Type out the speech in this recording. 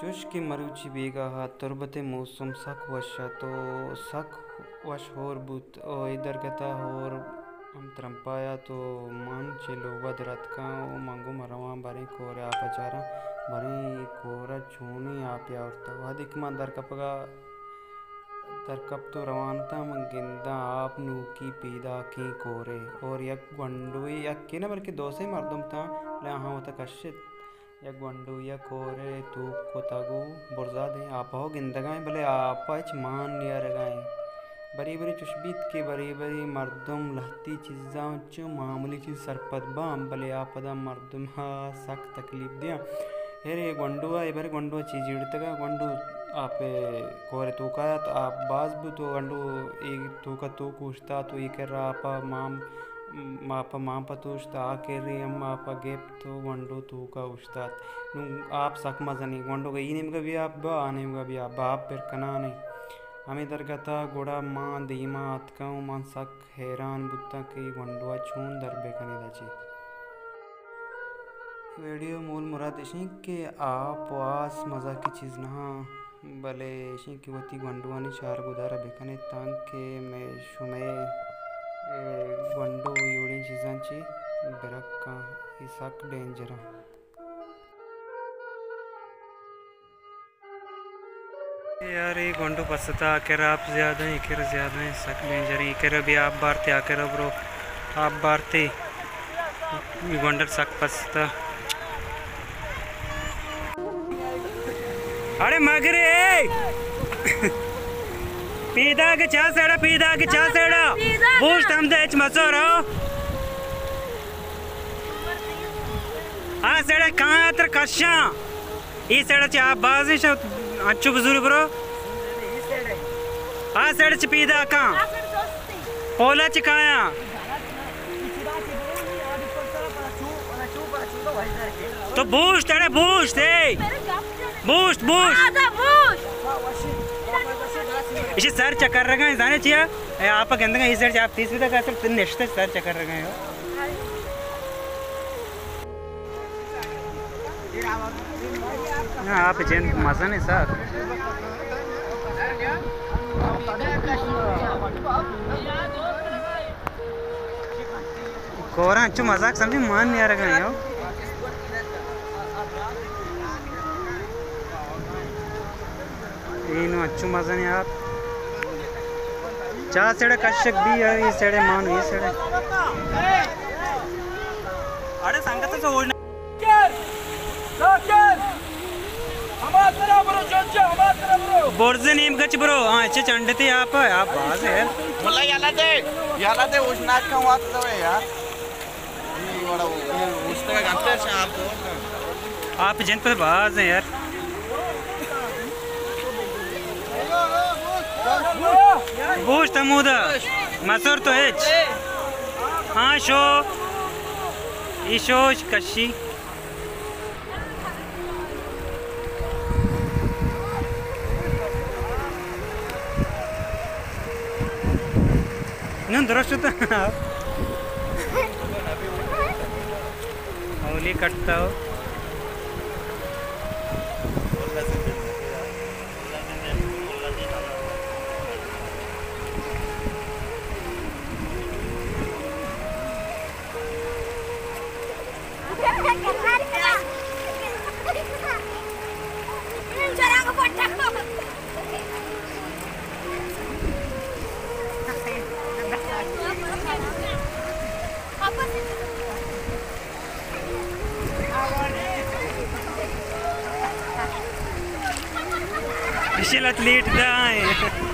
चुश की मरूची बेगा हा तुरबते मौसम सक वशा तो सक वश होर बुत ओ इधर गता होर हम तरंपाया तो मन चलो वदरत का ओ मंगो मरवा बारे कोरे आप चारा बारे कोरा छूनी आप या उरता वादिक मा दर कपगा दर कप तो रवानता मंगिंदा आप नू की पीदा की कोरे और यक वंडुई यक के ना बल्कि दोसे मर्दम था ले हाँ होता कशित यक वंडू या कोरे तू को तागू बुरजा दे आप हो गिंदगाएं भले आप आज मान या रगाएं बरी बरी चुशबीत के बरी बरी मर्दम लहती चीज़ां च मामूली चीज़ सरपत बाम भले आप दा मर्दम हा सक तकलीफ दिया हेरे वंडुआ ये बरे वंडुआ चीज़ इड़तगा वंडू आप कोरे तू का तो आप बाज भी तो वंडू एक तू का तू कुछता तो ये कर रहा आपा माम पतुश्ता आके रे हम आपा गेप तो वंडो तू का उस्ताद नु आप सक मजा नहीं वंडो का ई नेम का भी आप बा आने का भी आप बाप फिर कना नहीं हमें दरगता गोड़ा मां दीमा अतकाऊ मां सक हैरान बुत्ता की वंडुआ छून दरबे कने दची वीडियो मूल मुराद इसी के आप वास मजा की चीज़ ना भले इसी की वती वंडुआ ने चार गुदारा बेकने तांग के मैं शुमे वंडो योड़ी चीज़ांची बरक का इसक डेंजर यार ये वंडो पसता आकर आप ज़्यादा ही कर ज़्यादा है सक डेंजर ही कर अभी आप बारते आकर ब्रो आप बारते वंडर सक पसता अरे मगरे पीदा के चा सेड़ा बूस्ट हम दे मसो रहो आ सेड़ा कहाँ तर कशा ई सेड़ा चा आप बाज नहीं शो अच्छु बुजुर्ग ब्रो आ सेड़ा च पीदा कहाँ पोला चिकाया तो बूस्ट अरे बूस्ट बूस्ट इसे सर चक्कर रखा है जाने चाहिए आप कहते इस सर आप 30 तक असल तीन नेक्स्ट सर चक्कर रखा है हाँ आप जैन मजा नहीं सर कोरा अच्छु मजाक समझी मान नहीं आ रहा है इन अच्छु मजा नहीं आप चार सेड़े कश्यक भी है ये सेड़े मान ये सेड़े अरे संगत तो होना बोर्जे नेम कच ब्रो हाँ अच्छे चंडे थे आप बाज है मुल्ला याला दे उस नाच का बात तो है यार ये बड़ा उस तरह गंते से आप जिन पर बाज है यार बूस्ट अमूदा मसूर तो है हाँ शो ईशोश कशी न दुरुस्त होता होली कटता हो Michelle athlete da